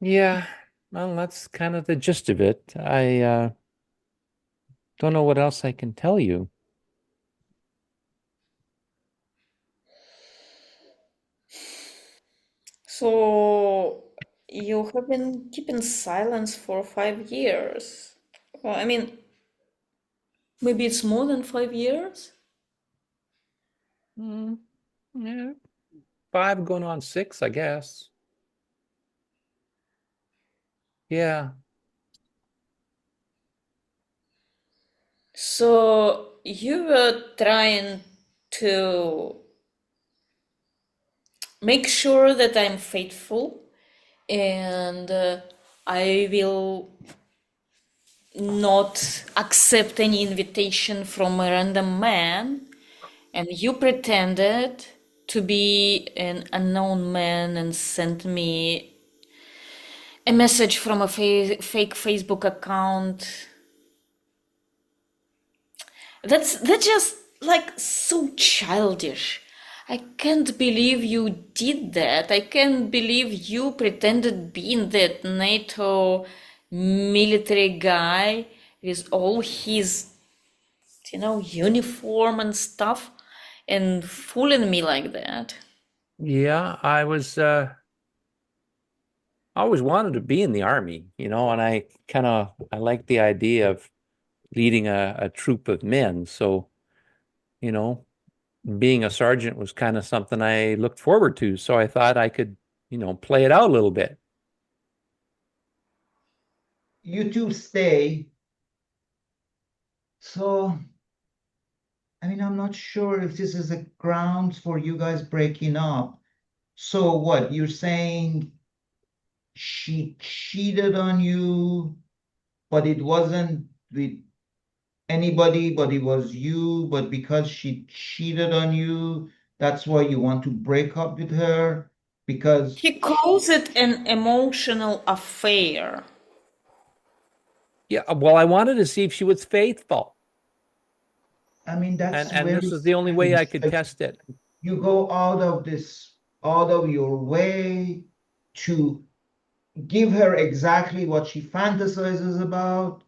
Yeah, well, that's kind of the gist of it. I don't know what else I can tell you. So you have been keeping silence for 5 years. Well, I mean, maybe it's more than 5 years? Mm, yeah, five going on six, I guess. Yeah. So you were trying to make sure that I'm faithful and I will not accept any invitation from a random man. And you pretended to be an unknown man and sent me a message from a fake Facebook account. That's just like so childish. I can't believe you did that. I can't believe you pretended being that NATO military guy with all his, uniform and stuff and fooling me like that. Yeah, I always wanted to be in the army, and I like the idea of leading a troop of men. So, you know, being a sergeant was kind of something I looked forward to. So I thought I could, play it out a little bit. You two stay. So, I mean, I'm not sure if this is a grounds for you guys breaking up. So what? You're saying she cheated on you, but it wasn't with anybody, but it was you, but because she cheated on you, that's why you want to break up with her because He calls it an emotional affair. Yeah, well, I wanted to see if she was faithful, I mean that's and very this is the only way strange. I could Like test it. you go out of your way to give her exactly what she fantasizes about,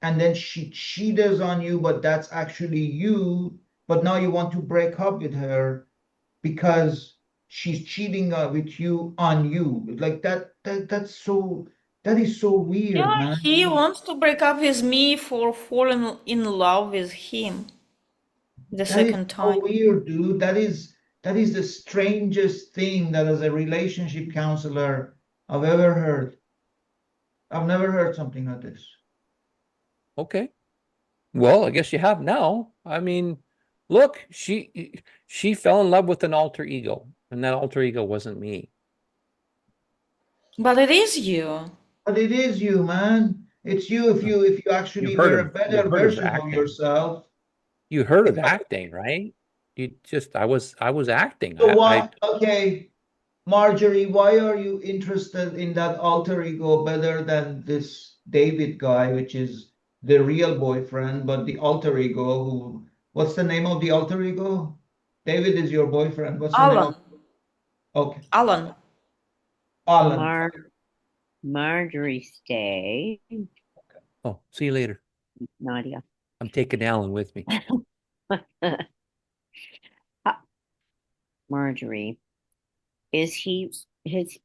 and then she cheats on you, but that's actually you. But now you want to break up with her because she's cheating with you on you. Like that is so weird, Yeah, man. he wants to break up with me for falling in love with him the That is second time. so weird, dude. That is the strangest thing that as a relationship counselor I've ever heard. I've never heard something like this. Okay. Well, I guess you have now. I mean, look, she fell in love with an alter ego, and that alter ego wasn't me. But it is you. But it is you, man. It's you if you actually were a You've better heard of version of acting. yourself. You heard If of acting, right? I was acting. so I what? Okay, Marjorie, why are you interested in that alter ego better than this David guy, which is the real boyfriend, but the alter ego who, what's the name of the alter ego? David is your boyfriend. What's the name Alan. of, okay, Alan. Alan. Mar Marjorie, stay. oh, see you later. Nadia. I'm taking Alan with me. Marjorie, is he his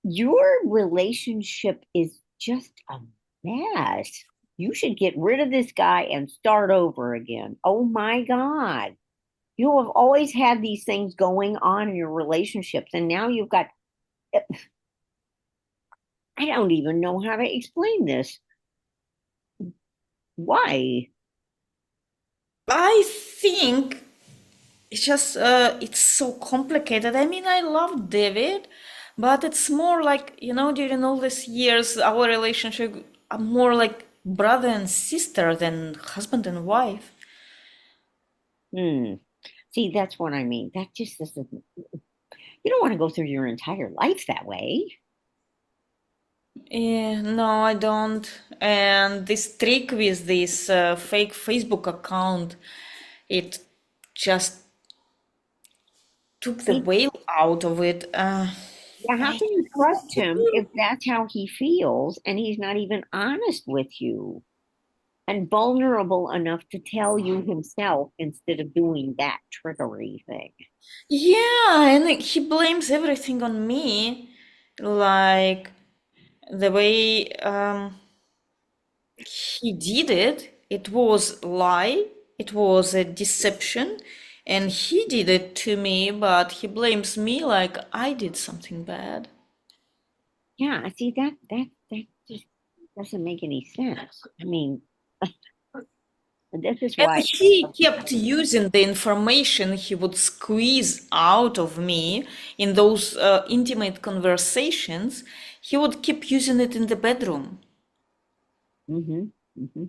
your relationship is just a mess. You should get rid of this guy and start over again. Oh my God. You have always had these things going on in your relationships, and now you've got, I don't even know how to explain this. Why? I think it's so complicated. I mean, I love David, but it's more like, during all these years, our relationship are more like brother and sister than husband and wife. Hmm. See, that's what I mean. That just doesn't, you don't want to go through your entire life that way. No, I don't. And this trick with this fake Facebook account, it just took the See, whale out of it. Yeah, how I can you trust him do. if that's how he feels and he's not even honest with you and vulnerable enough to tell you himself instead of doing that trickery thing? Yeah, and like, he blames everything on me, like the way he did it. It was lie. It was a deception, and he did it to me. But he blames me like I did something bad. Yeah, see that just doesn't make any sense. I mean, this is And why. he kept using the information he would squeeze out of me in those intimate conversations. He would keep using it in the bedroom. Hmm. Hmm.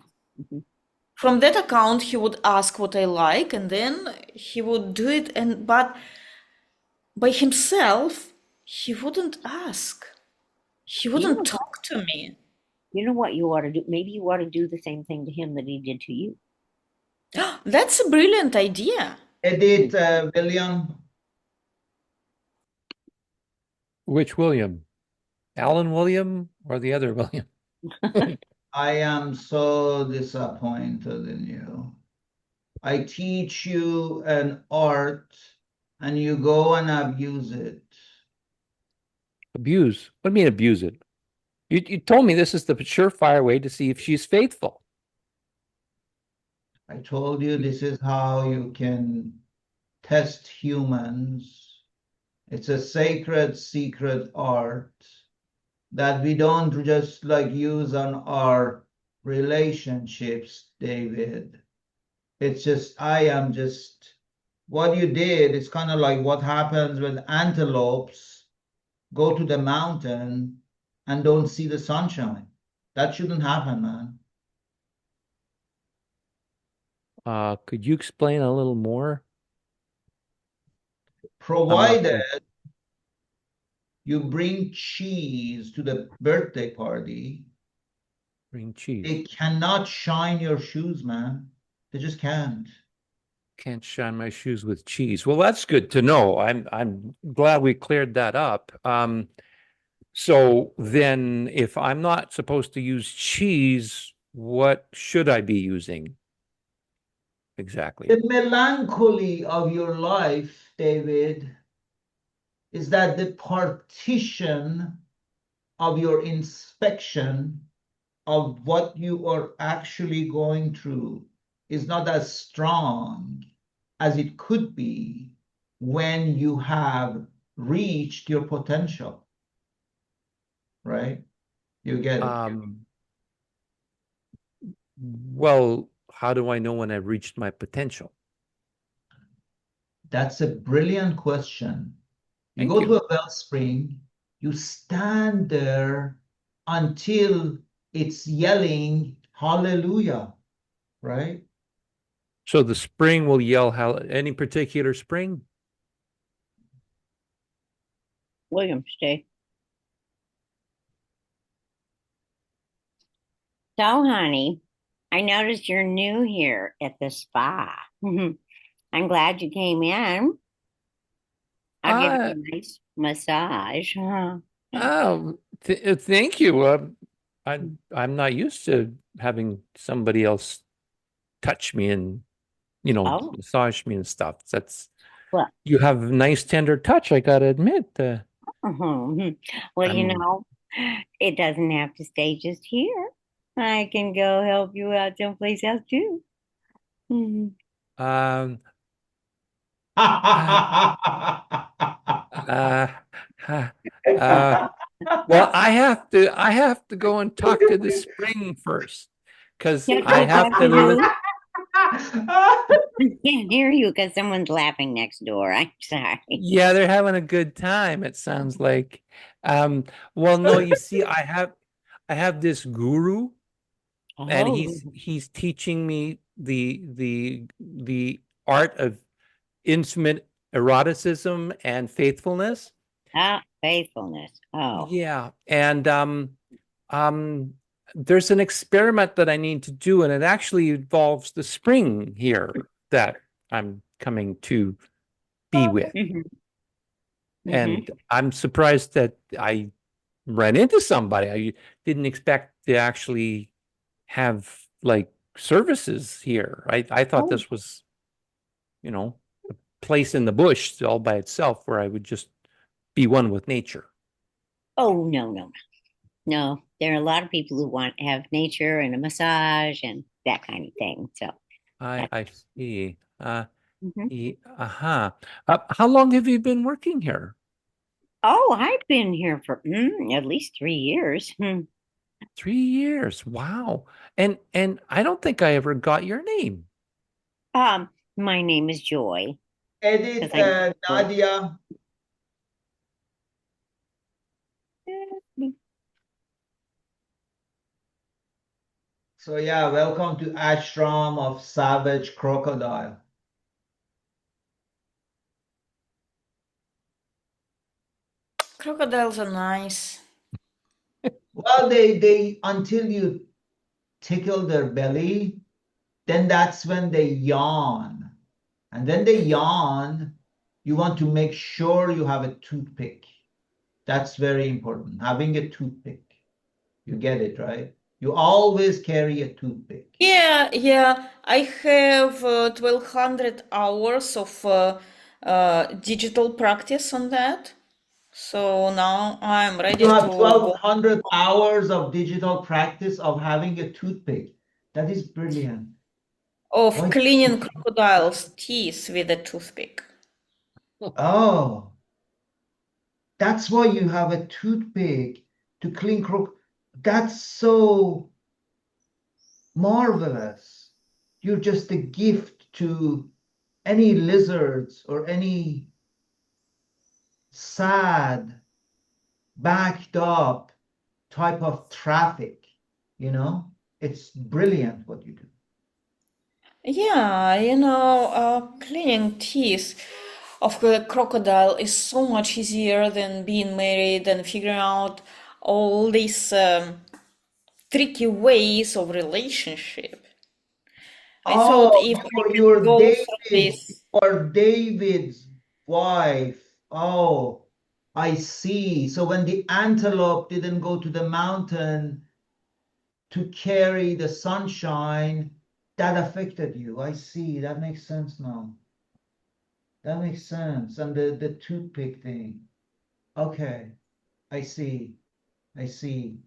Hmm. From that account, he would ask what I like, and then he would do it. And but by himself, he wouldn't ask. He You wouldn't know what? talk to me. You know what you ought to do? Maybe you ought to do the same thing to him that he did to you. That's a brilliant idea. Edit, William. Which William? Alan William or the other William? I am so disappointed in you. I teach you an art and you go and abuse it. Abuse. What do you mean abuse it? You told me this is the surefire way to see if she's faithful. I told you this is how you can test humans. It's a sacred, secret art that we don't just like use on our relationships, David. It's just, I am just, what you did is kind of like what happens when antelopes go to the mountain and don't see the sunshine. That shouldn't happen, man. Could you explain a little more? I'm not Provided sure. you bring cheese to the birthday party, Bring cheese. they cannot shine your shoes, man. They just can't. Can't shine my shoes with cheese. Well, that's good to know. I'm glad we cleared that up. So then if I'm not supposed to use cheese, what should I be using exactly? The melancholy of your life, David, is that the partition of your inspection of what you are actually going through is not as strong as it could be when you have reached your potential, right? You get it. Well, how do I know when I've reached my potential? That's a brilliant question. You Thank go to you. a wellspring, you stand there until it's yelling hallelujah, right? So the spring will yell any particular spring? William, stay. So, honey, I noticed you're new here at the spa. I'm glad you came in. I'll give Uh, you a nice massage. Thank you. I'm not used to having somebody else touch me and Oh, massage me and stuff. That's well, You have a nice tender touch, I gotta admit. well, I'm it doesn't have to stay just here. I can go help you out someplace else too. Mhm. um uh, uh, uh, uh, well, I have to go and talk to the spring first because Yep, I yep, have yes, to you li do. I can't hear you because someone's laughing next door. I'm sorry. Yeah, they're having a good time, it sounds like. Um, well, no, you see, I have this guru, and Oh, he's teaching me the art of intimate eroticism and faithfulness. faithfulness. Oh, Yeah, and um there's an experiment that I need to do, and it actually involves the spring here that I'm coming to be with. mhm. Hmm. And I'm surprised that I ran into somebody. I didn't expect to actually have like services here. I thought Oh, this was, you know, a place in the bush all by itself where I would just be one with nature. oh no, no, no. No, there are a lot of people who want to have nature and a massage and that kind of thing. So I that's I see. mhm. Uh-huh. How long have you been working here? Oh, I've been here for at least 3 years. Hmm. 3 years. Wow. And I don't think I ever got your name. My name is Joy Edith, because I'm Joy. Nadia. So yeah, welcome to Ashram of Savage Crocodile. Crocodiles are nice. Well, they until you tickle their belly, then that's when they yawn. And then they yawn, you want to make sure you have a toothpick. That's very important. Having a toothpick. You get it, right? You always carry a toothpick. Yeah, yeah. I have 1200 hours of digital practice on that. So now I'm You ready to have go 1,200 hours of digital practice of having a toothpick. That is brilliant. of Why? cleaning crocodiles' teeth with a toothpick. Oh, that's why you have a toothpick to clean crook. That's so marvelous. You're just a gift to any lizards or any sad, backed up type of traffic. You know, it's brilliant what you do. Yeah, cleaning teeth of a crocodile is so much easier than being married and figuring out all these tricky ways of relationship. I thought Oh, if I can you're go through David this, or David's wife. Oh, I see. So when the antelope didn't go to the mountain to carry the sunshine, that affected you. I see. That makes sense now. That makes sense. And the toothpick thing. Okay, I see. I see.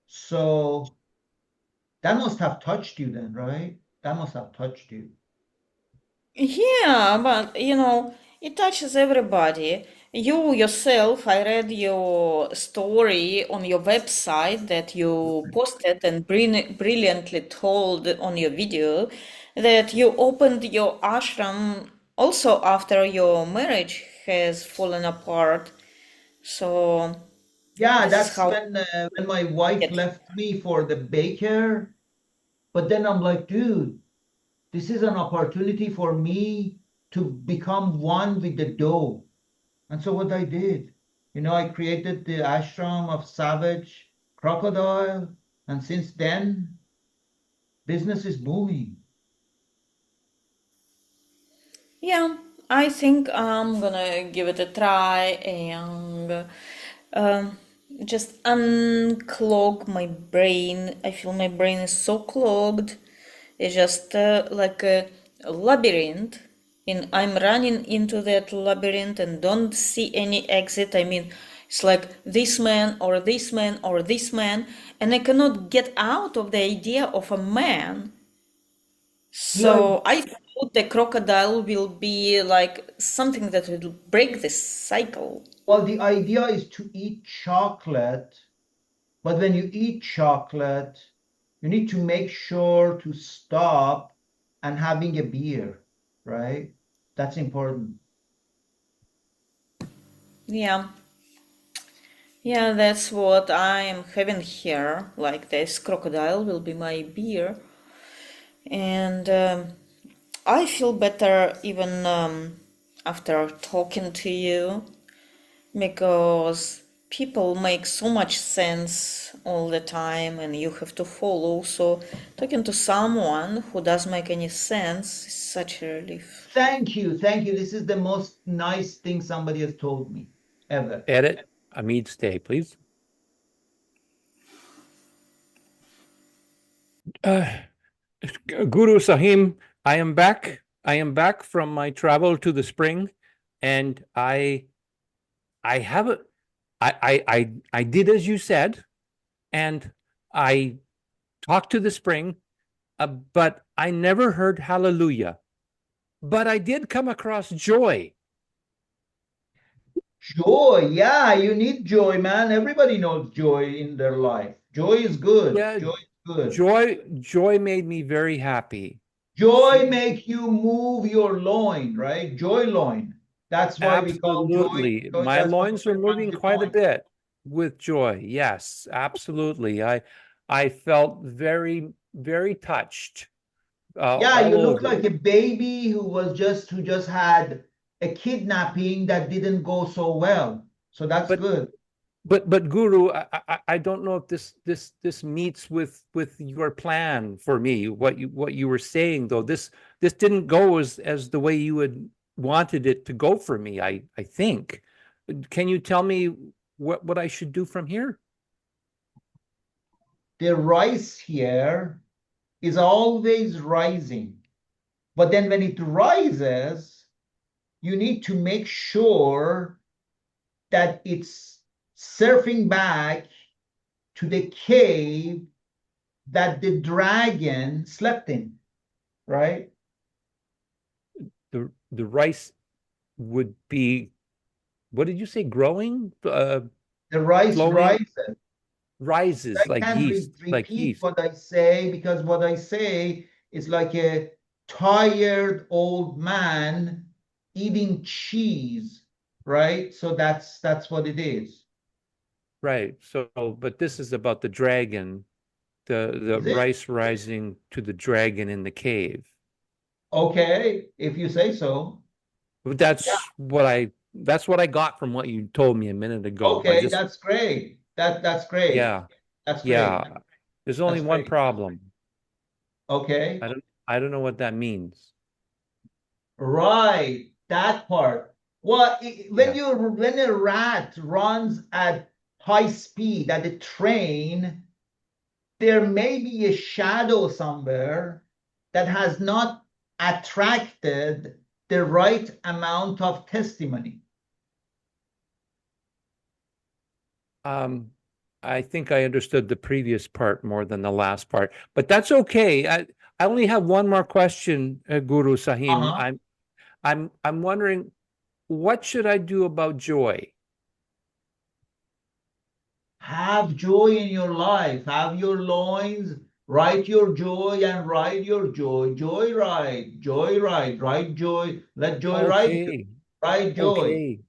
So that must have touched you then, right? That must have touched you. yeah, but it touches everybody. You yourself, I read your story on your website that you posted and brilliantly told on your video that you opened your ashram also after your marriage has fallen apart. So Yeah, this is that's how when my wife it. left me for the baker. But then I'm like, dude, this is an opportunity for me to become one with the dough. And so what I did, I created the ashram of Savage Crocodile, and since then, business is booming. Yeah, I think I'm gonna give it a try and um, just unclog my brain. I feel my brain is so clogged. It's just like a labyrinth, and I'm running into that labyrinth and don't see any exit. I mean, it's like this man or this man or this man, and I cannot get out of the idea of a man. The, i- So I thought the crocodile will be like something that will break this cycle. well, the idea is to eat chocolate, but when you eat chocolate, you need to make sure to stop and having a beer, right? That's important. Yeah, yeah, that's what I am having here. Like this crocodile will be my beer, and I feel better even after talking to you because people make so much sense all the time, and you have to follow. So talking to someone who does make any sense is such a relief. Thank you. Thank you. This is the most nice thing somebody has told me. ever. Edit. Amit, stay, please. Uh, Guru Sahim, I am back. I am back from my travel to the spring, and I have a I did as you said, and I talked to the spring, but I never heard hallelujah. But I did come across joy. Joy, yeah, you need joy, man. Everybody knows joy in their life. Joy is good. Yeah, Joy is good. joy made me very happy. Joy She make you move your loin, right? Joy loin. That's why we call joy. absolutely. Joy, My that's why loins are joy runs moving your quite a loin. bit with joy. Yes, absolutely. I felt very touched Yeah, you all look over. like a baby who just had a kidnapping that didn't go so well. So that's But good. but Guru, I don't know if this meets with your plan for me. What you were saying though, this didn't go as the way you had wanted it to go for me. I think. Can you tell me what I should do from here? The rice here is always rising. But then when it rises, you need to make sure that it's surfing back to the cave that the dragon slept in, right? The rice would be, what did you say? Growing, The rice flowing, rises. rises I can't like repeat yeast. what I say because what I say is like a tired old man eating cheese, right? So that's what it is. Right. So, but this is about the dragon, the Is it? rice rising to the dragon in the cave. Okay, if you say so. But Yeah, that's what I got from what you told me a minute ago. I okay, just that's great. That's great. yeah, That's great. yeah. There's only That's one great. problem. Okay. I don't know what that means. Right, that part. Well, Yeah. when a rat runs at high speed at a train, there may be a shadow somewhere that has not attracted the right amount of testimony. Um, I think I understood the previous part more than the last part, but that's okay. I only have one more question, Guru Sahim. Uh-huh. I'm wondering, what should I do about joy? Have joy in your life. Have your loins. Write your joy and ride your joy. Joy ride. Joy ride. Ride joy. Let joy ride you. Okay, Ride joy. okay,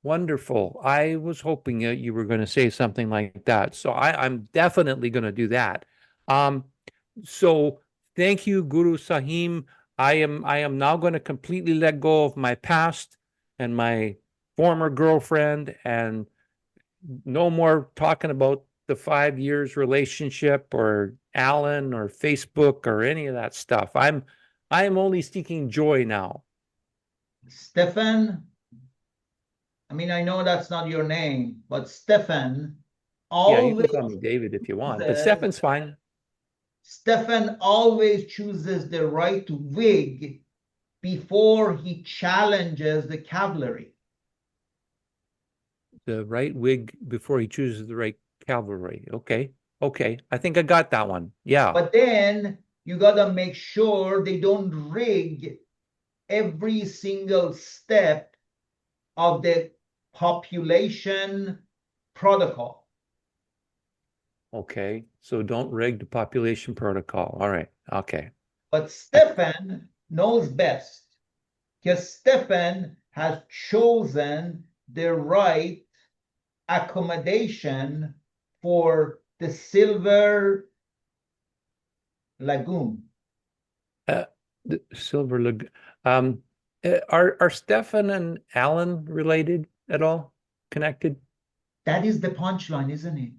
wonderful. I was hoping you were going to say something like that, so I'm definitely going to do that. Um, so thank you, Guru Sahim. I am now going to completely let go of my past and my former girlfriend and no more talking about the 5 years relationship or Alan or Facebook or any of that stuff. I am only seeking joy now. Stefan, I mean, I know that's not your name, but Stefan Yeah, you always can call me David if you want, but chooses, Stefan's fine. Stefan always chooses the right wig before he challenges the cavalry. The right wig before he chooses the right cavalry. Okay. Okay. I think I got that one. Yeah. But then you got to make sure they don't rig every single step of the population protocol. Okay. So don't rig the population protocol. All right. Okay. But I, Stefan knows best because Stefan has chosen the right accommodation for the Silver Lagoon. uh, the Silver Lag are Stefan and Alan related at all? Connected? That is the punchline, isn't it?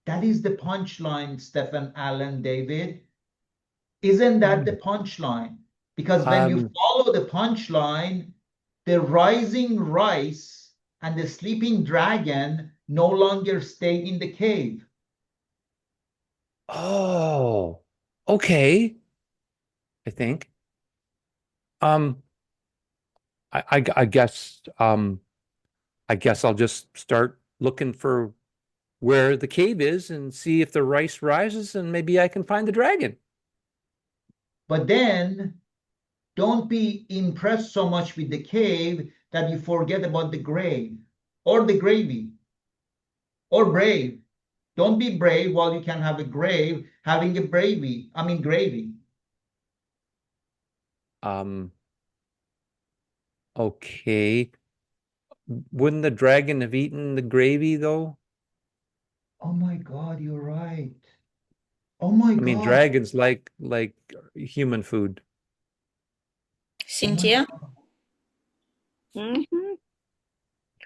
That is the punchline, Stefan, Allen, David. Isn't that the Hmm. punchline? Because when you Um, follow the punchline, the rising rice and the sleeping dragon no longer stayed in the cave. Oh, okay. I think. Um, I guess I'll just start looking for where the cave is and see if the rice rises, and maybe I can find the dragon. But then don't be impressed so much with the cave that you forget about the grave or the gravy or brave. Don't be brave while you can have a grave having a gravy. Um, okay. Wouldn't the dragon have eaten the gravy though? Oh my God, you're right. Oh my I mean, God. dragons like human food. Oh my Cynthia? God.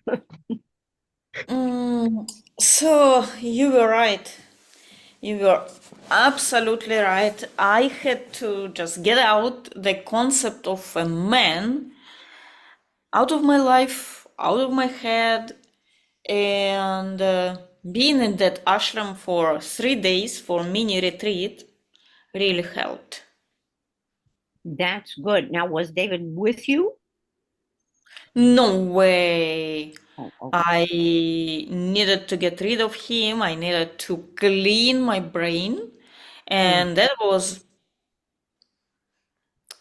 Hmm. Mm, so you were right. You were absolutely right. I had to just get out the concept of a man out of my life, out of my head, and being in that ashram for 3 days for mini retreat really helped. That's good. Now, was David with you? No way. Oh, okay. I needed to get rid of him. I needed to clean my brain, Mm. and that was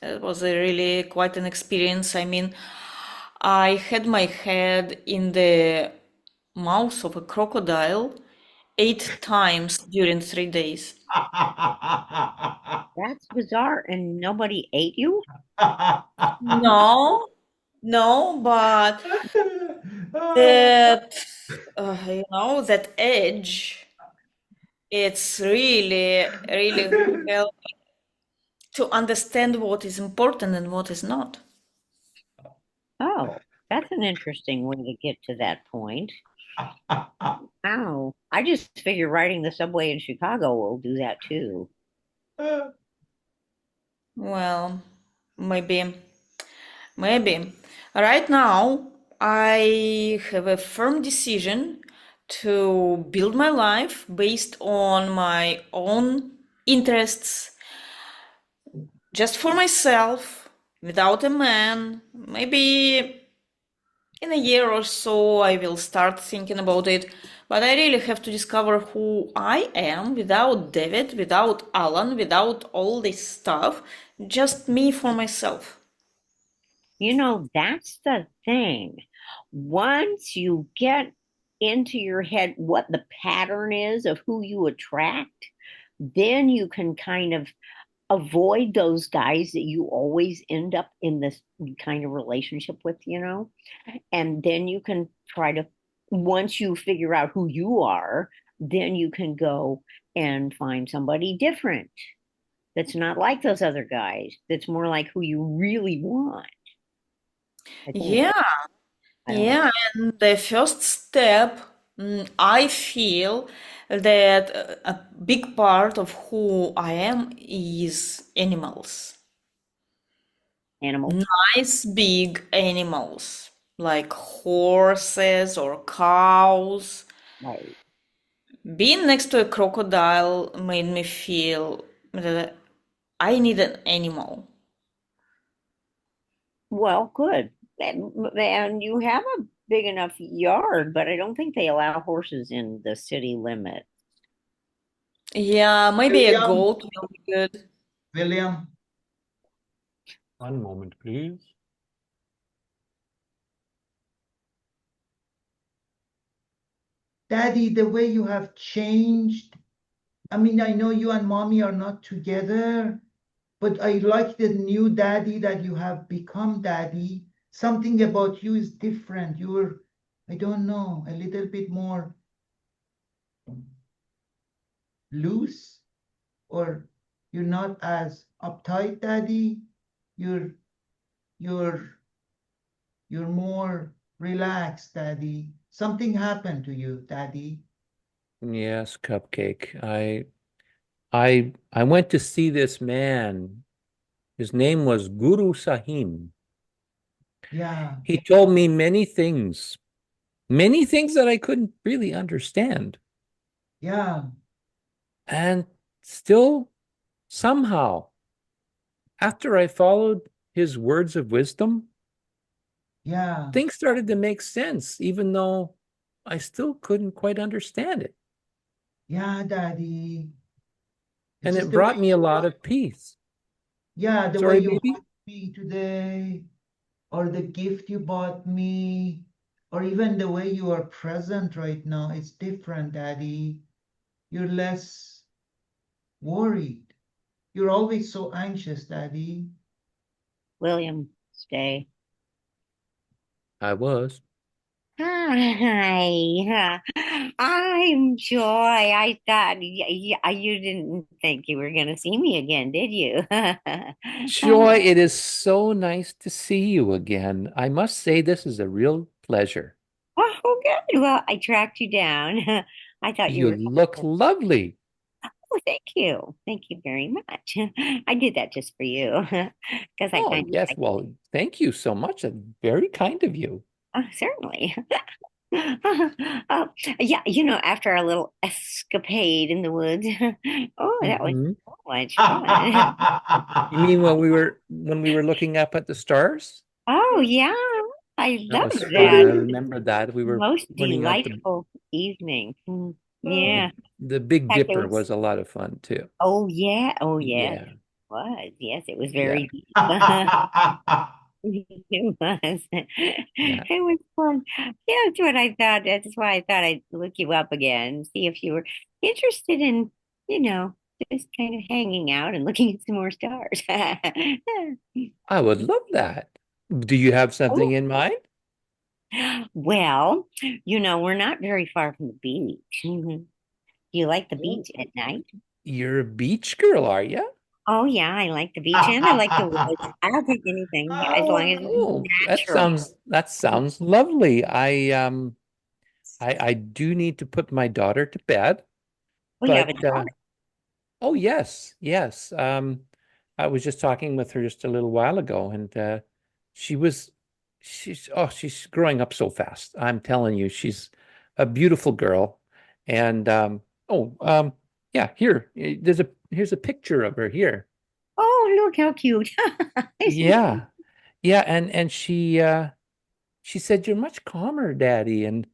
a really quite an experience. I mean, I had my head in the mouth of a crocodile 8 times during 3 days. That's bizarre. And nobody ate you? No, no, but that, that edge, it's really helped to understand what is important and what is not. Oh, that's an interesting way to get to that point. Oh, I just figure riding the subway in Chicago will do that too. Well, maybe, maybe. Right now, I have a firm decision to build my life based on my own interests, just for myself, without a man. Maybe in a year or so, I will start thinking about it. But I really have to discover who I am without David, without Alan, without all this stuff. Just me for myself. That's the thing. Once you get into your head what the pattern is of who you attract, then you can kind of avoid those guys that you always end up in this kind of relationship with. And then you can try to, once you figure out who you are, then you can go and find somebody different that's not like those other guys, that's more like who you really want, I think. Yeah, I don't know. yeah. And the first step, I feel that a big part of who I am is animals. Animals. Nice big animals like horses or cows. Right. Being next to a crocodile made me feel that I need an animal. Well, good. And you have a big enough yard, but I don't think they allow horses in the city limit. Yeah, maybe a William, goat will be good. William, One moment, please. Daddy, the way you have changed. I know you and mommy are not together, but I like the new daddy that you have become, daddy. Something about you is different. You're, I don't know, a little bit more loose, or you're not as uptight, daddy. You're you're you're more relaxed, daddy. Something happened to you, daddy. Yes, Cupcake. I went to see this man. His name was Guru Sahim. Yeah. He told me many things. many things that I couldn't really understand. Yeah, And still, somehow, after I followed his words of wisdom, yeah, things started to make sense, even though I still couldn't quite understand it. yeah, Daddy. It's And just it the way brought me a you lot hug, of peace. yeah, the way Sorry, you baby? hugged me today, or the gift you bought me, or even the way you are present right now. It's different, Daddy. You're less worried. You're always so anxious, Daddy. William, stay. I was. Hi, I'm Joy. I thought you didn't think you were going to see me again, did you? Joy, it is so nice to see you again. I must say, this is a real pleasure. Oh, good. Well, I tracked you down. I thought you You were. look lovely. Oh, thank you. Thank you very much. I did that just for you because I Oh, kind of yes. like, Well, thank you so much. That's very kind of you. certainly. Oh, yeah, after our little escapade in the woods, oh, that was Hmm. so much fun. You mean when we were looking up at the stars? Oh, yeah, I That was loved fun. that. I remember that. We were Most pointing out delightful evening. the Yeah. In the Big fact, it Dipper was, was a lot of fun too. oh, yeah. Oh, yes, Yeah. it was. Yes, it was Yeah. very deep. It was. Yeah. It was fun. Yeah, that's what I thought. That's why I thought I'd look you up again and see if you were interested in, you know, just kind of hanging out and looking at some more stars. I would love that. Do you have something Oh, in mind? well, we're not very far from the beach. Do you like the Oh, beach at night? you're a beach girl, are you? Oh, yeah, I like the beach and I like the woods. I'll take anything as long as it's Oh, natural. that sounds lovely. I do need to put my daughter to bed, We have a but dog. oh yes, yes. I was just talking with her just a little while ago, and she was she's growing up so fast. I'm telling you, she's a beautiful girl. And oh yeah, here's a picture of her here. Oh, look how cute. Isn't she? Yeah. Yeah, and she said, "You're much calmer, Daddy." And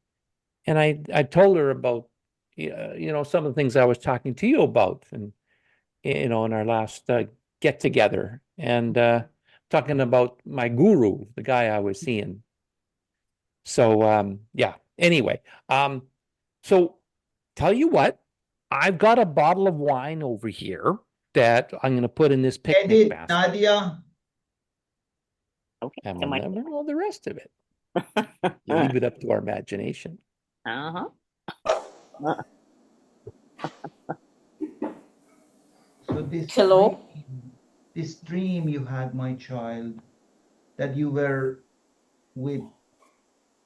I told her about some of the things I was talking to you about, and in our last get together, and talking about my guru, the guy I was seeing. So yeah. Anyway, so tell you what, I've got a bottle of wine over here that I'm going to put in this picnic Edit, basket, Nadia. Okay, and so we'll much. never know the rest of it. Leave it up to our imagination. Uh-huh. So Hello? this dream you had, my child, that you were with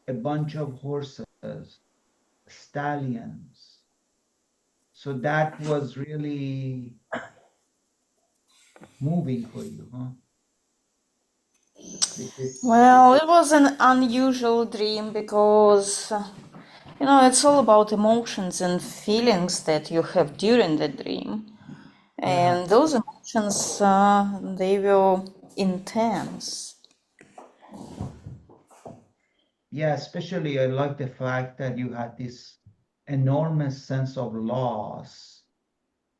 a bunch of horses, stallions. So that was really moving for you, huh? This, Well, it was an unusual dream because, it's all about emotions and feelings that you have during the dream. yeah, And those emotions, they were intense. yeah, especially I like the fact that you had this enormous sense of loss,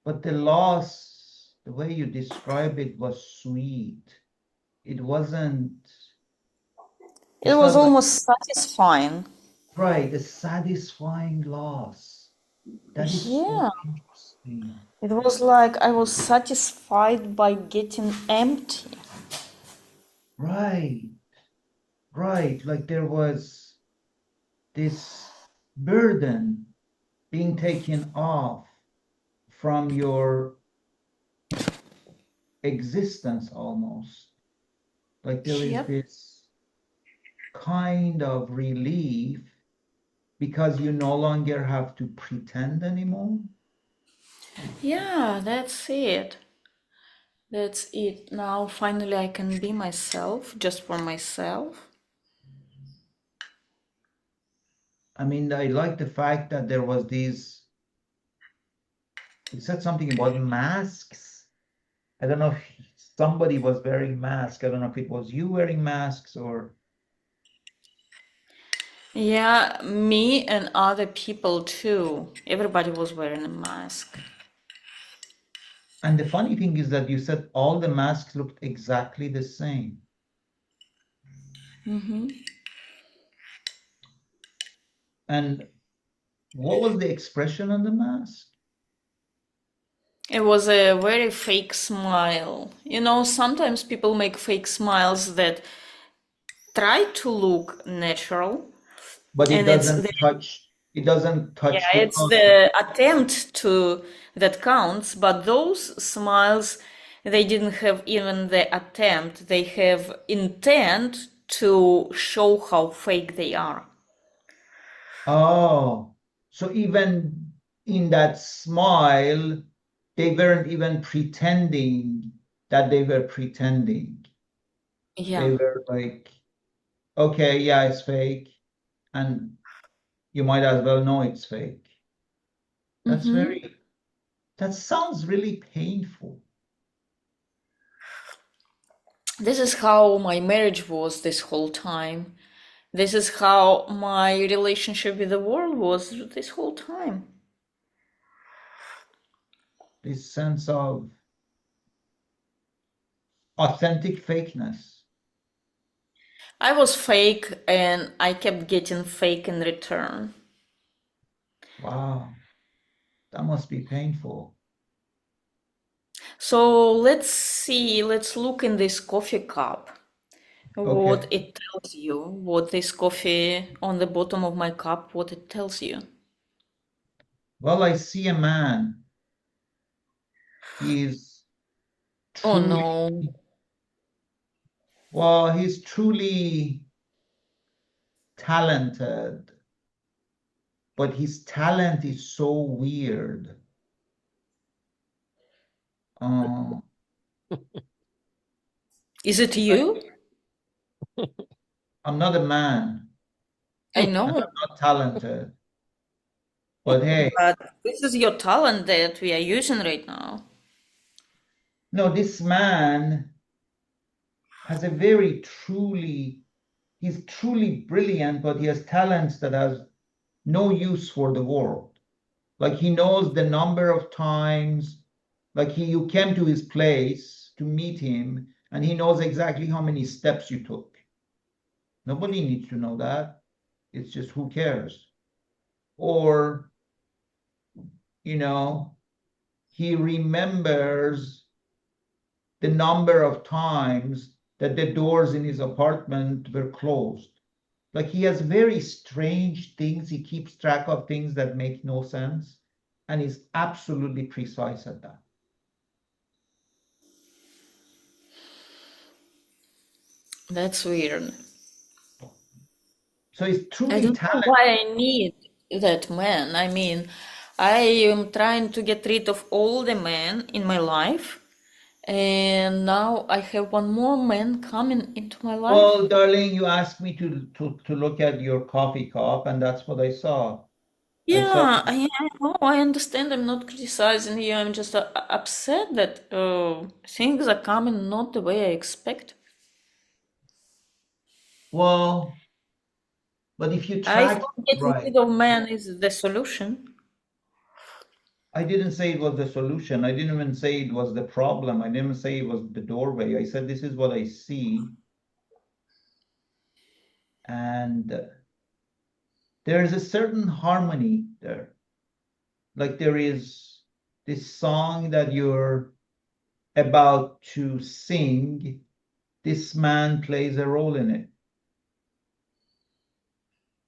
but the loss, the way you describe it was sweet. It wasn't, It it's was not like, almost satisfying. right, a satisfying loss. That is so Yeah, interesting. it was like I was satisfied by getting empty. Right, right. Like there was this burden being taken off from your existence almost. Like there is Yep. this kind of relief because you no longer have to pretend anymore. Yeah, that's it. That's it. Now finally I can be myself, just for myself. I mean, I like the fact that there was these, you said something about masks. I don't know if somebody was wearing masks. I don't know if it was you wearing masks or, Yeah, me and other people too. Everybody was wearing a mask. and the funny thing is that you said all the masks looked exactly the same. And what was the expression on the mask? It was a very fake smile. You know, sometimes people make fake smiles that try to look natural, But and it doesn't yeah, touch the it's eye. the attempt to that counts, but those smiles, they didn't have even the attempt. They have intent to show how fake they are. Oh, so even in that smile, they weren't even pretending that they were pretending. They Yeah. were like, okay, yeah, it's fake, and you might as well know it's fake. That's hmm very, that sounds really painful. This is how my marriage was this whole time. This is how my relationship with the world was this whole time. This sense of authentic fakeness. I was fake and I kept getting fake in return. Wow, that must be painful. So let's see, let's look in this coffee cup. What Okay. it tells you, what this coffee on the bottom of my cup, what it tells you. Well, I see a man. He's Oh truly, no. well, he's truly talented, but his talent is so weird. Uh, Is it you? I'm not a man I and know, I'm not talented, but hey, but this is your talent that we are using right now. no, this man has a very truly, he's truly brilliant, but he has talents that has no use for the world. Like he knows the number of times, like you came to his place to meet him, and he knows exactly how many steps you took. Nobody needs to know that. It's just who cares? Or, you know, he remembers the number of times that the doors in his apartment were closed. Like he has very strange things. He keeps track of things that make no sense and is absolutely precise at that. That's weird. So he's I truly don't know talented. why I need that man. I mean, I am trying to get rid of all the men in my life, and now I have one more man coming into my life. Well, darling, you asked me to look at your coffee cup, and that's what I saw. I saw, Yeah, I know, I understand. I'm not criticizing you. I'm just upset that things are coming not the way I expect. well, but if you I track thought getting right, rid of man is the solution. I didn't say it was the solution. I didn't even say it was the problem. I didn't say it was the doorway. I said this is what I see, and there is a certain harmony there. Like there is this song that you're about to sing. This man plays a role in it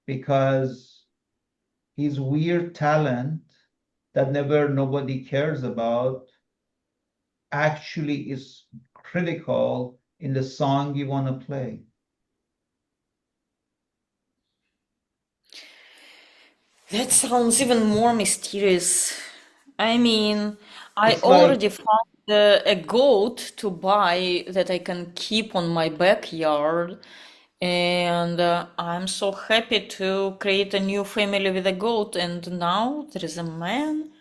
because his weird talent that never nobody cares about actually is critical in the song you want to play. That sounds even more mysterious. I mean, I It's like, already found a goat to buy that I can keep on my backyard. And I'm so happy to create a new family with a goat. And now there is a man.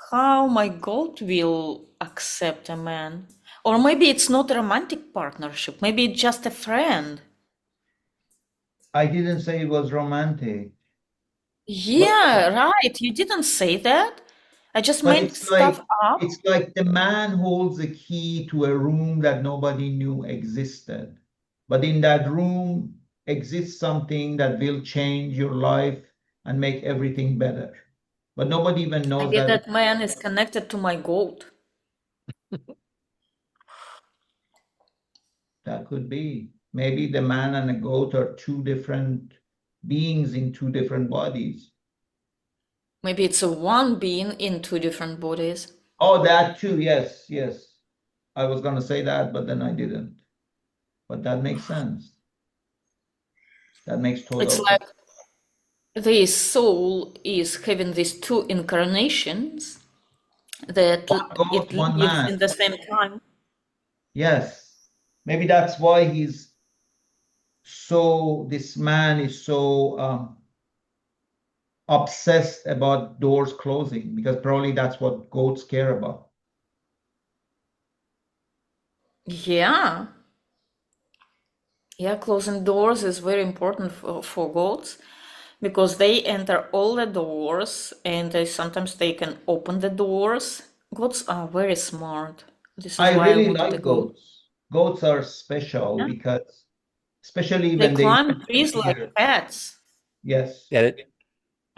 How my goat will accept a man? Or maybe it's not a romantic partnership. Maybe it's just a friend. I didn't say it was romantic, but Yeah, right. You didn't say that. I just but made stuff up. it's like the man holds a key to a room that nobody knew existed. But in that room exists something that will change your life and make everything better. But nobody even knows Maybe that that man is connected to my goat. that could be. Maybe the man and a goat are two different beings in two different bodies. Maybe it's a one being in two different bodies. Oh, that too. Yes, yes. I was going to say that, but then I didn't. But that makes sense. That makes It's total sense. like the soul is having these two incarnations that One goat, it one lives man. in the same time. Yes. Maybe that's why this man is so obsessed about doors closing, because probably that's what goats care about. Yeah. Yeah, closing doors is very important for goats because they enter all the doors and sometimes they can open the doors. Goats are very smart. This is I why I really wanted a like goat. goats. Goats are special Yeah. because, especially They when they climb live trees like here. cats. Yes. Did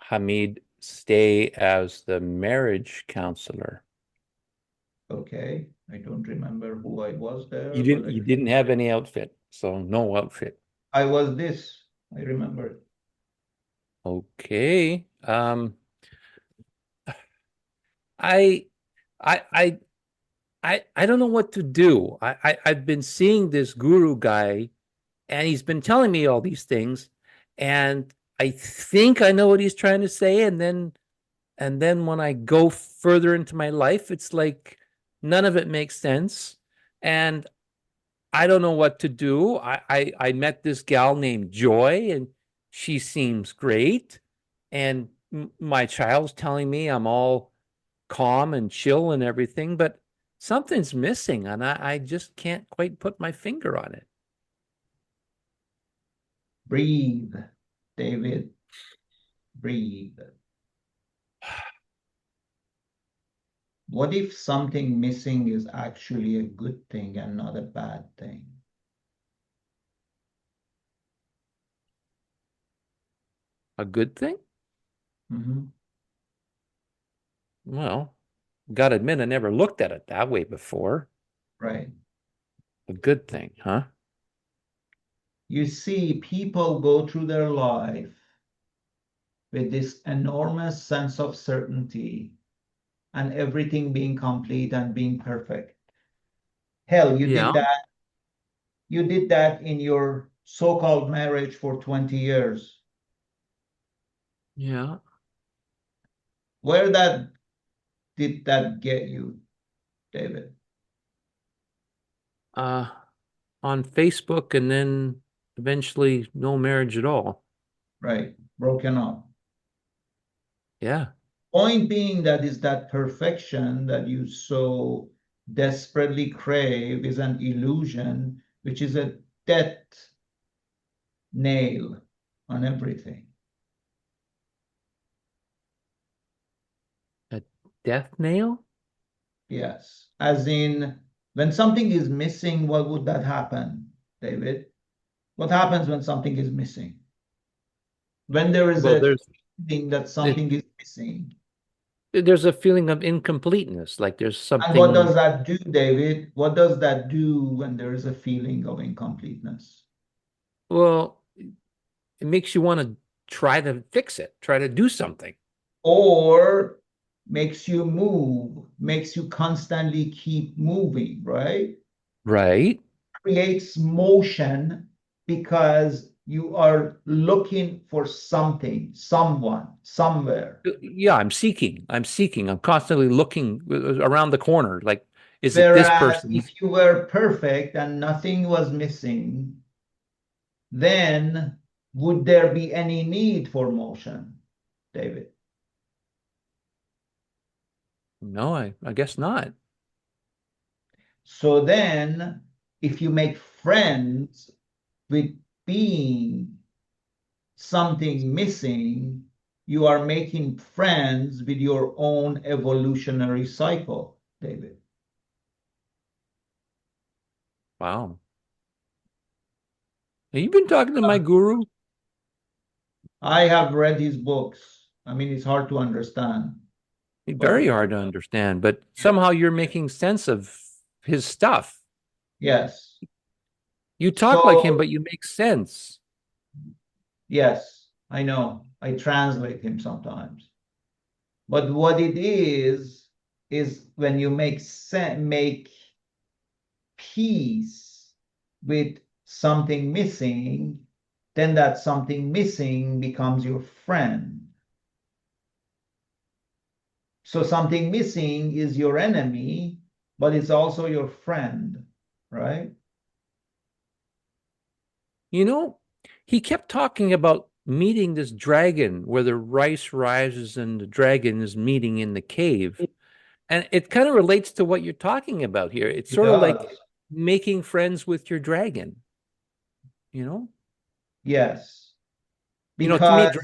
Hamid stay as the marriage counselor? Okay. I don't remember who I was You there, but didn't you didn't have any outfit, so no outfit. I was this. I remember it. Okay. I I I I don't know what to do. I've been seeing this guru guy and he's been telling me all these things and I think I know what he's trying to say and then when I go further into my life it's like none of it makes sense and I don't know what to do. I met this gal named Joy, and she seems great. And my child's telling me I'm all calm and chill and everything, but something's missing, and I just can't quite put my finger on it. Breathe, David, breathe. What if something missing is actually a good thing and not a bad thing? A good thing? Mhm. Well, gotta admit, I never looked at it that way before. Right. A good thing, huh? You see, people go through their life with this enormous sense of certainty and everything being complete and being perfect. Hell, Yeah, you did that in your so-called marriage for 20 years. yeah. Where that did that get you, David? Uh, on Facebook, and then eventually no marriage at all. Right, broken up. Yeah. Point being that is that perfection that you so desperately crave is an illusion, which is a death nail on everything. A death nail? Yes. As in, when something is missing, what would that happen, David? What happens when something is missing? When there is Well, a thing that there- something is missing. there's a feeling of incompleteness, like there's And what does something, that do, David? What does that do when there is a feeling of incompleteness? well, it makes you want to try to fix it, try to do something. Or makes you move, makes you constantly keep moving, right? Right? Creates motion because you are looking for something, someone, somewhere. Yeah, I'm seeking. I'm seeking. I'm constantly looking around the corner. Like, is it this Whereas person? if you were perfect and nothing was missing, then would there be any need for motion, David? No, I guess not. So then, if you make friends with being something missing, you are making friends with your own evolutionary cycle, David. Wow. Have you been talking to my guru? I have read his books. I mean, it's hard to understand, but Very hard to understand, but somehow you're making sense of his stuff. yes. You talk like him, So, but you make sense. yes, I know. I translate him sometimes. But what it is when you make peace with something missing, then that something missing becomes your friend. So something missing is your enemy, but it's also your friend, right? You know, he kept talking about meeting this dragon where the rice rises and the dragon is meeting in the cave. And it kind of relates to what you're talking about here. It's It sort of like does. making friends with your dragon, you know? Yes. To me, Because,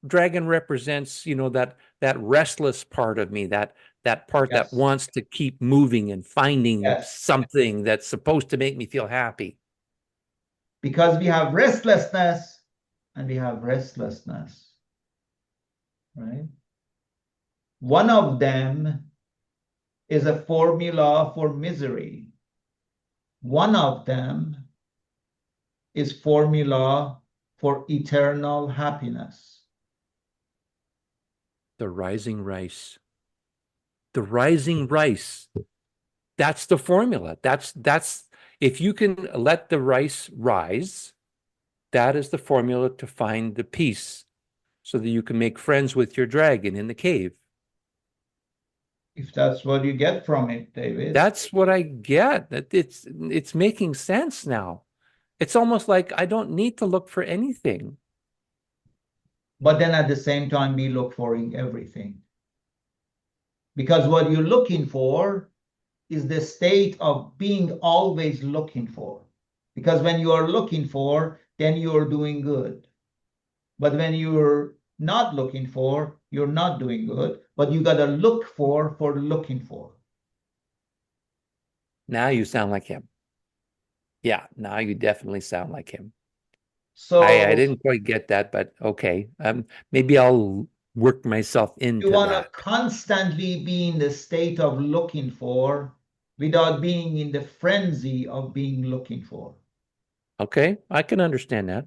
dragon represents, that restless part of me, that part that yes, wants to keep moving and finding yes. something that's supposed to make me feel happy. Because we have restlessness and we have restlessness, right? One of them is a formula for misery. One of them is formula for eternal happiness. The rising rice. The rising rice. That's the formula. That's if you can let the rice rise, that is the formula to find the peace so that you can make friends with your dragon in the cave. If that's what you get from it, David. That's what I get. It's making sense now. It's almost like I don't need to look for anything. But then at the same time, be look for everything. Because what you're looking for is the state of being always looking for. Because when you are looking for, then you're doing good. But when you're not looking for, you're not doing good. But you got to look for looking for. Now you sound like him. Yeah, now you definitely sound like him. I So didn't quite get that, but okay. Maybe I'll work myself you into want to that. constantly be in the state of looking for without being in the frenzy of being looking for. Okay, I can understand that.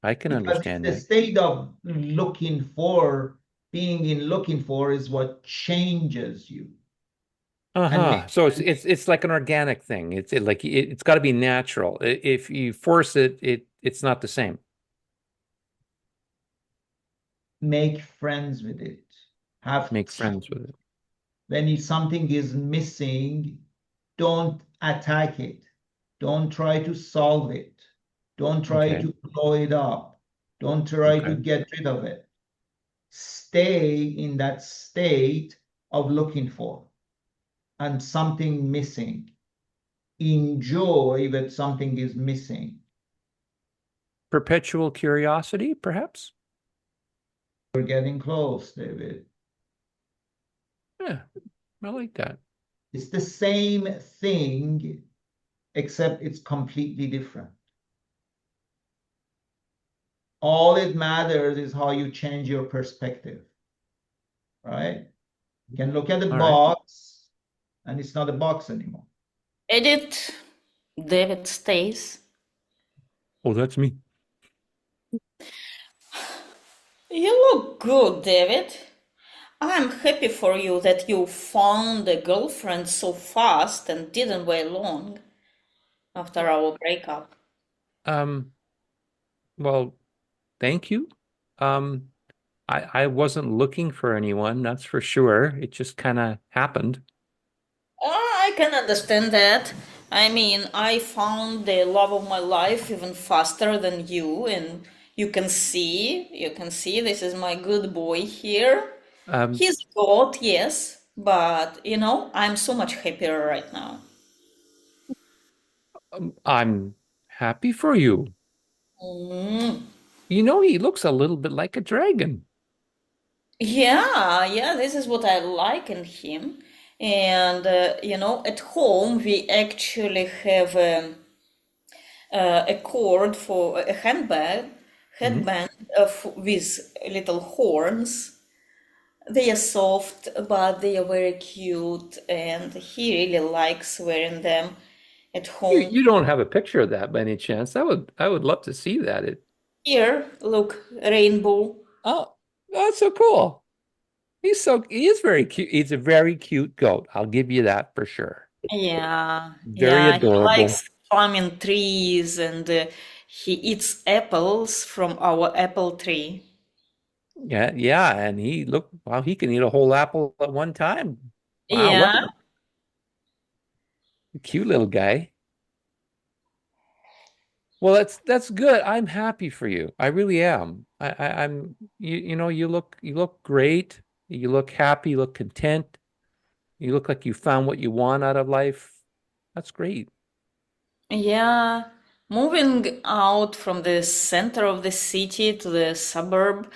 I can Because it's understand the that. state of looking for, being in looking for is what changes you and Uh-huh. make, So it's like an organic thing. It's got to be natural. If you force it, it's not the same. make friends with it. Have Make friends with it. when something is missing, don't attack it. Don't try to solve it. Don't try Okay. to blow it up. Don't try to Okay. get rid of it. Stay in that state of looking for and something missing. Enjoy that something is missing. Perpetual curiosity, perhaps? We're getting close, David. Yeah, I like that. It's the same thing, except it's completely different. All it matters is how you change your perspective, right? You can look at the All right. box and it's not a box anymore. Edit. David stays. Oh, that's me. You look good, David. I'm happy for you that you found a girlfriend so fast and didn't wait long after our breakup. Um, well, thank you. Um, I wasn't looking for anyone, that's for sure. It just kind of happened. I can understand that. I mean, I found the love of my life even faster than you, and you can see, this is my good boy here. Um, He's God, yes, but I'm so much happier right now. I'm happy for you. Mm. He looks a little bit like a dragon. Yeah, yeah, this is what I like in him. And at home we actually have a cord for a Mhm. headband with little horns. They are soft, but they are very cute, and he really likes wearing them at You home. don't have a picture of that by any chance? I would love to see that. Here, look, rainbow. Oh, that's so cool. He is very cute. He's a very cute goat. I'll give you that for sure. Yeah, Very yeah, he adorable. likes climbing trees and he eats apples from our apple tree. Yeah, yeah, and wow, he can eat a whole apple at one time. Wow, Yeah, what a cute little guy. Well, that's good. I'm happy for you. I really am. I'm you look great. You look happy, you look content. You look like you found what you want out of life. That's great. yeah. Moving out from the center of the city to the suburb,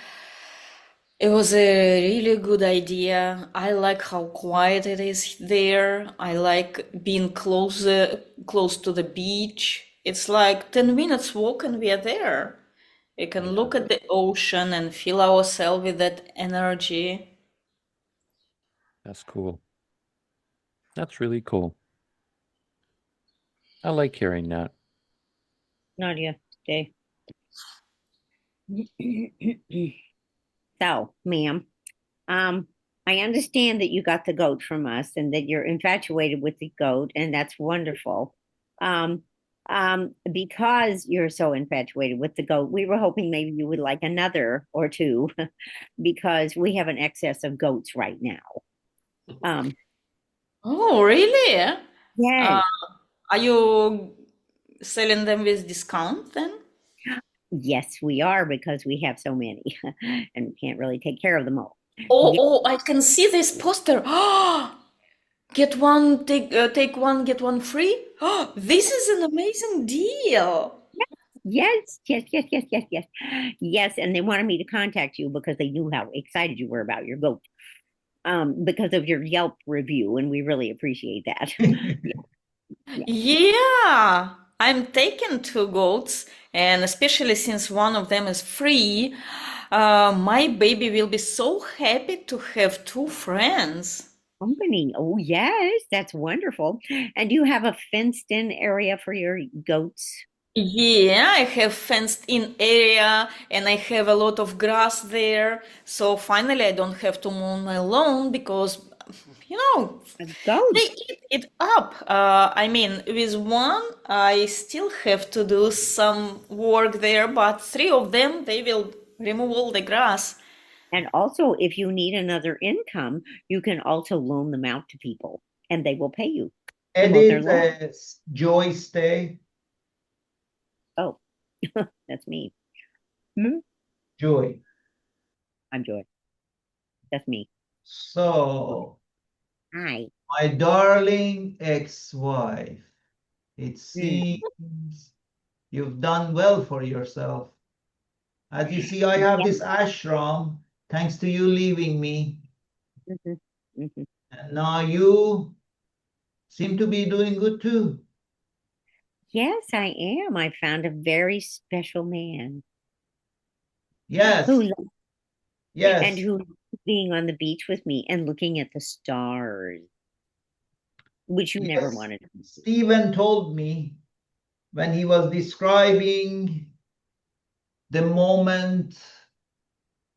it was a really good idea. I like how quiet it is there. I like being close to the beach. It's like 10 minutes walk and we are there. We can Yeah, look at the ocean and feel ourselves with that energy. that's cool. That's really cool. I like hearing that. Nadia, stay. So, ma'am, um, I understand that you got the goat from us and that you're infatuated with the goat, and that's wonderful. Um, because you're so infatuated with the goat, we were hoping maybe you would like another or two because we have an excess of goats right now. Um, Oh, really? Uh, yes, are you selling them with discount then? yes, we are because we have so many and we can't really take care of them all. Oh, Yes, oh, I can see this poster. Get one, take one, get one free. Oh, this is an amazing deal. yes, yes, yes, yes, yes, yes. Yes, and they wanted me to contact you because they knew how excited you were about your goat. Because of your Yelp review, and we really appreciate that. Yeah, yeah. Yeah, I'm taking two goats, and especially since one of them is free, my baby will be so happy to have two friends. Company. Oh, yes, that's wonderful. And you have a fenced in area for your goats. Yeah, I have fenced in area and I have a lot of grass there. So finally I don't have to mow my lawn because, you know, they Goats. eat it up. I mean, with one, I still have to do some work there, but three of them, they will remove all the grass. And also, if you need another income, you can also loan them out to people and they will pay you to mow their Edit lawn. Joy Stay. Oh, that's me. Hmm? Joy. I'm Joy. That's me. So, Hi. my darling ex-wife, it Mm. seems you've done well for yourself. As you see, I have Yes. this ashram thanks to you leaving me. Mhm, mhm. And now you seem to be doing good too. Yes, I am. I found a very special man Yes, who and yes. who likes being on the beach with me and looking at the stars, which you never Yes, wanted to do. Stephen told me when he was describing the moment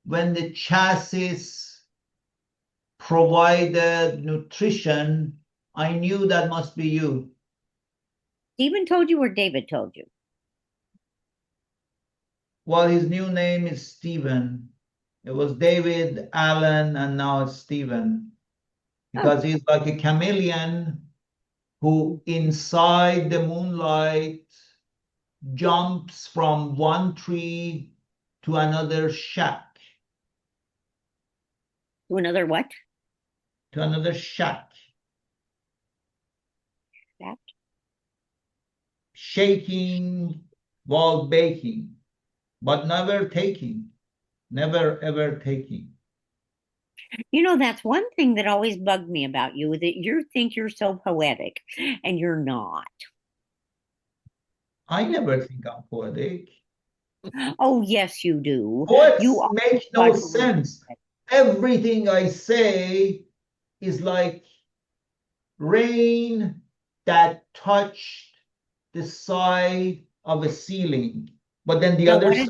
when the chassis provided nutrition, I knew that must be you. Stephen told you or David told you? Well, his new name is Stephen. It was David, Allen, and now it's Stephen Oh, because he's like a chameleon who inside the moonlight jumps from one tree to another shack, To another what? to another shack, That. shaking while baking, but never taking, never ever taking. That's one thing that always bugged me about you, that you think you're so poetic and you're not. I never think I'm poetic. Oh, yes, you do. You Poets always make try no to look sense. at Everything I say is like rain that touched the side of a ceiling, but then the no, other what side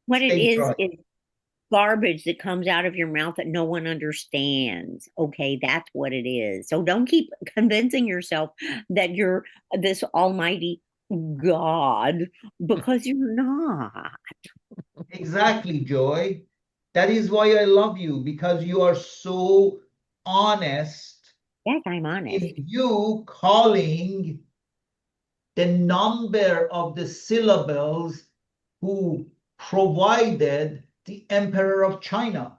what it stayed dry. is garbage that comes out of your mouth that no one understands. Okay, that's what it is. So don't keep convincing yourself that you're this almighty God, because you're not. Exactly, Joy. That is why I love you, because you are so honest Yes, I'm in honest. you calling the number of the syllables who provided the Emperor of China.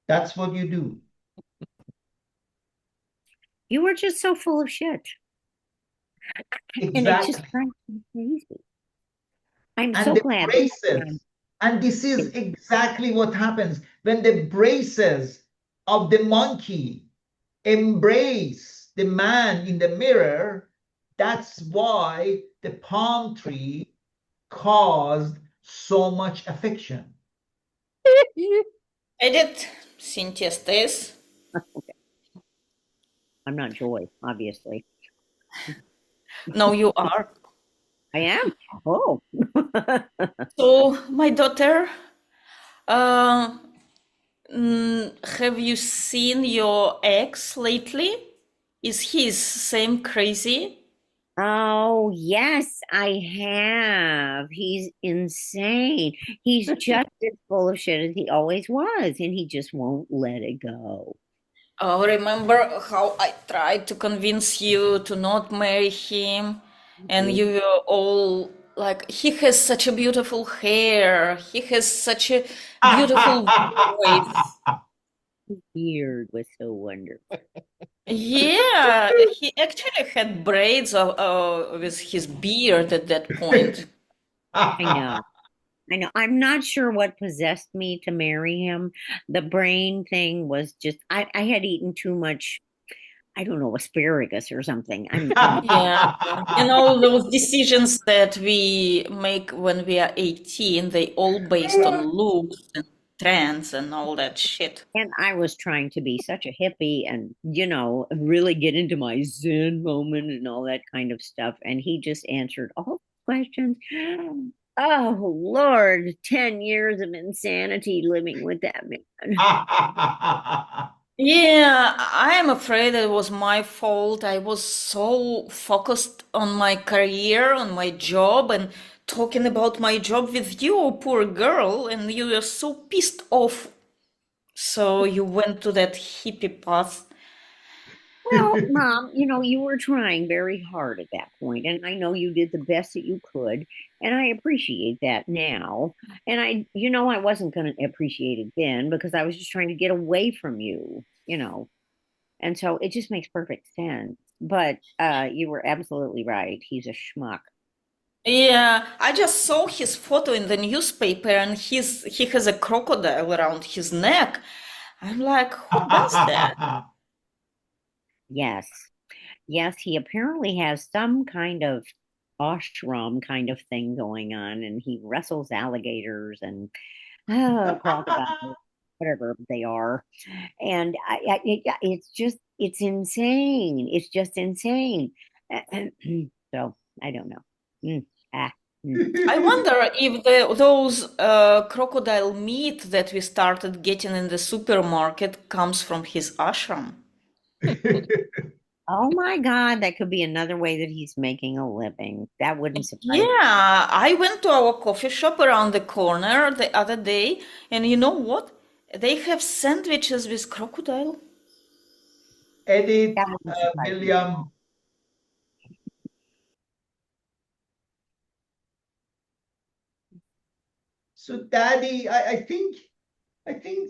That's what you do. You were just so full of shit. And it just Exactly. drives me crazy. I'm And so the glad that braces. And this is exactly what happens when the braces of the monkey embrace the man in the mirror. That's why the palm tree caused so much affection. Edit, Cynthia stays. I'm not Joy, obviously. No, you are. I am. Oh. So, my daughter, uh, have you seen your ex lately? Is he same crazy? Oh, yes, I have. He's insane. He's just as full of shit as he always was, and he just won't let it go. Oh, remember how I tried to convince you to not marry him, and you were all like, he has such a beautiful hair, he has such a beautiful voice. Beard was so wonderful. Yeah, he actually had braids with his beard at that point. I know. I know. I'm not sure what possessed me to marry him. The brain thing was just I had eaten too much, I don't know, asparagus or something. I'm Yeah, and all those decisions that we make when we are 18, they all based on looks and trends and all that shit. and I was trying to be such a hippie and, really get into my Zen moment and all that kind of stuff. And he just answered all the questions. Oh, Lord, 10 years of insanity living with that man. Yeah, I am afraid it was my fault. I was so focused on my career, on my job, and talking about my job with you, poor girl, and you were so pissed off. So you went to that hippie path. Well, Mom, you were trying very hard at that point, and I know you did the best that you could, and I appreciate that now. And I wasn't going to appreciate it then because I was just trying to get away from you. And so it just makes perfect sense. But you were absolutely right. He's a schmuck. Yeah, I just saw his photo in the newspaper and he has a crocodile around his neck. I'm like, who does that? Yes. Yes, he apparently has some kind of ashram kind of thing going on, and he wrestles alligators and crocodiles, whatever they are. And it's insane. It's just insane. So I don't know. Mm, ah, mm. I wonder if those crocodile meat that we started getting in the supermarket comes from his ashram. Oh my God, that could be another way that he's making a living. That wouldn't surprise me. Yeah, I went to our coffee shop around the corner the other day, and you know what? They have sandwiches with crocodile. Edit, That wouldn't surprise me. William. So, Daddy, I think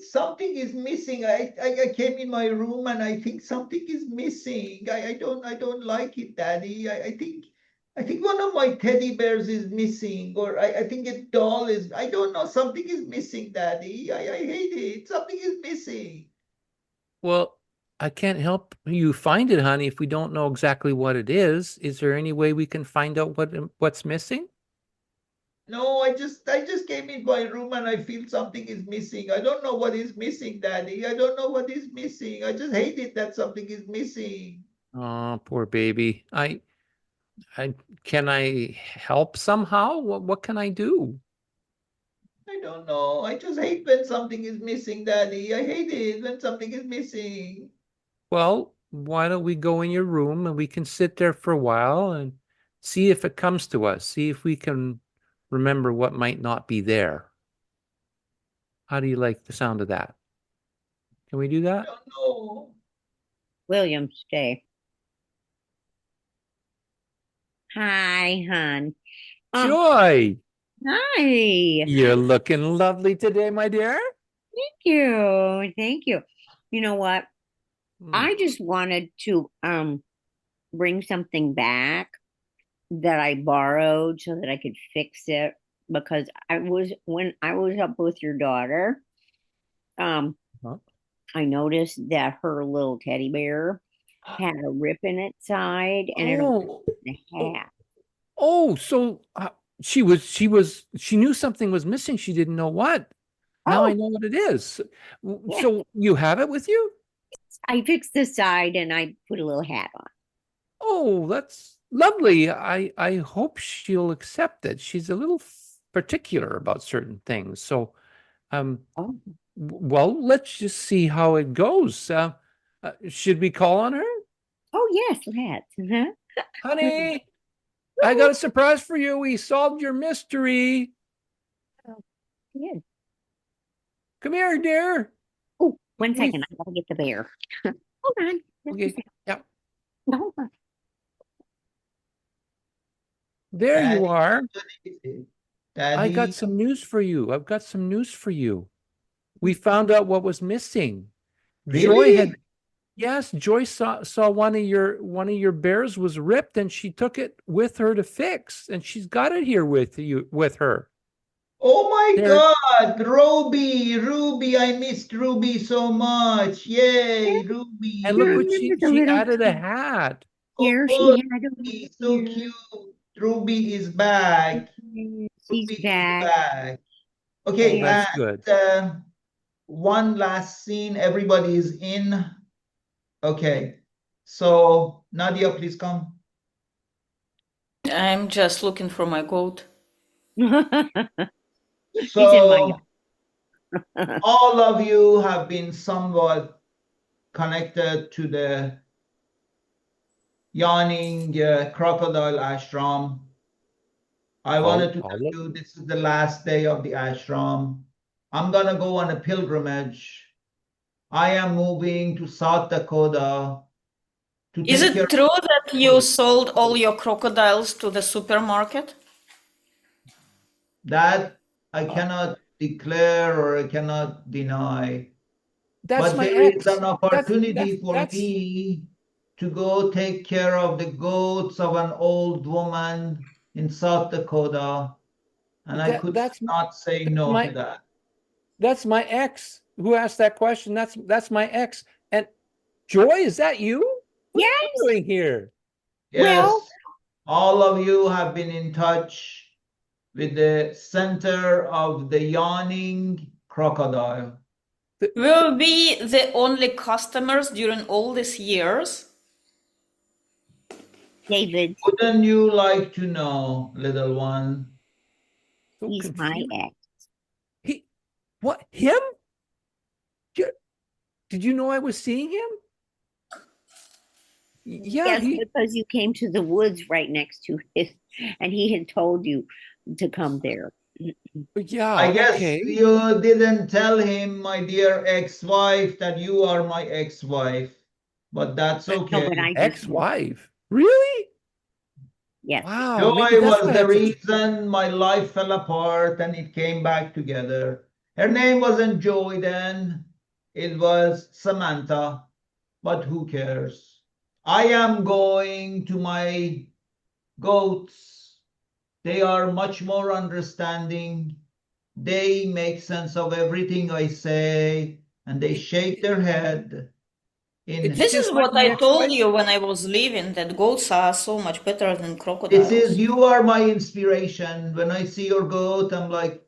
something is missing. I came in my room and I think something is missing. I don't like it, Daddy. I think one of my teddy bears is missing, or I think a doll is. I don't know. Something is missing, Daddy. I hate it. Something is missing. Well, I can't help you find it, honey, if we don't know exactly what it is. Is there any way we can find out what's missing? No, I just came in my room and I feel something is missing. I don't know what is missing, Daddy. I don't know what is missing. I just hate it that something is missing. Oh, poor baby. I can I help somehow? What can I do? I don't know. I just hate when something is missing, Daddy. I hate it when something is missing. Well, why don't we go in your room and we can sit there for a while and see if it comes to us, see if we can remember what might not be there. How do you like the sound of that? Can we do I that? don't know. William, stay. Hi, hon. Um, Joy, hi. you're looking lovely today, my dear. Thank you. Thank you. You know what? Hmm. I just wanted to bring something back that I borrowed so that I could fix it because I was when I was up with your daughter, um, Huh? I noticed that her little teddy bear had a rip in its side and it almost Oh, in oh, half. so she knew something was missing. She didn't know what. Now I Oh, know what it is. yeah. So you have it with you? I fixed the side and I put a little hat on. Oh, that's lovely. I hope she'll accept it. She's a little particular about certain things. So, um, Oh, well, let's just see how it goes. Should we call on her? oh yes, let's. Honey, I got a surprise for you. We solved your mystery. Oh, good. Come here, dear. Oh, one We second. I gotta get the bear. Hold on. Just a okay, second. yeah. Hold on. There you Daddy, are. what is it? I got Daddy, some news for you. I've got some news for you. We found out what was missing. Joy really? had Yes, Joyce saw one of your bears was ripped and she took it with her to fix and she's got it here with her. Oh my There God, Ruby, Ruby, I missed Ruby so much. Yeah, Yay, and you look Ruby. what remember the she little added a hat. hair Oh, she had over Ruby, so here? cute. Ruby is back. She's Ruby is back. back. Oh, Okay, that's Yeah. good. one last scene. Everybody is in. Okay, so Nadia, please come. I'm just looking for my goat. He's in my So yard. all of you have been somewhat connected to the yawning crocodile ashram. I wanted to tell All of you this is the last day of the ashram. I'm gonna go on a pilgrimage. I am moving to South Dakota to Is take care it true that you of sold all your crocodiles to the supermarket? that. I uh, cannot declare or I cannot deny. that's But my there is ex. an opportunity for me to go take care of the goats of an old woman in South Dakota, and I that could that's not say that's no to my that. that's my ex who asked that question. That's my ex. And Joy, is that you? What are you Yes. doing here? Well, Yes, all of you have been in touch with the center of the yawning crocodile. The- Will be the only customers during all these years? David, Wouldn't you like to know, little one? So he's my confused. ex. He what him? Did did you know I was seeing him? Yeah, Yes, he because you came to the woods right next to his, and he had told you to come there. yeah, I guess okay. you didn't tell him, my dear ex-wife, that you are my ex-wife, but that's E- No, okay. but I just, Ex-wife. Really? Yes. Wow, maybe Joy that's was why I the had such. reason my life fell apart and it came back together. Her name wasn't Joy then, it was Samantha, but who cares? I am going to my goats. They are much more understanding. They make sense of everything I say, and they shake their head It's in. This is just like what my I told ex-wife. you when I was leaving, that goats are so much better than This is, crocodiles. you are my inspiration. When I see your goat, I'm like,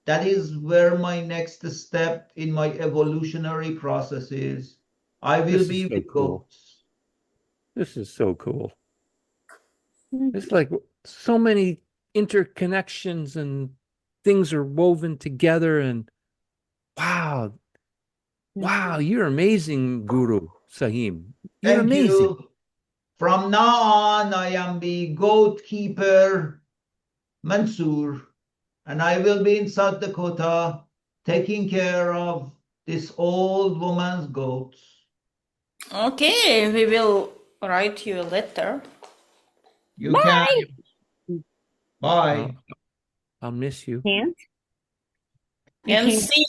that is where my next step in my evolutionary process is. I will This is be so with cool. goats. This is so cool. Mhm. It's like so many interconnections and things are woven together. And wow, wow, you're amazing, Guru Sahim. You're Thank amazing. you. From now on, I am the goat keeper, Mansoor, and I will be in South Dakota taking care of this old woman's goats. Okay, we will write you a letter. You can. Bye. Bye. I'll, I'll miss you. Can't. You And can't. see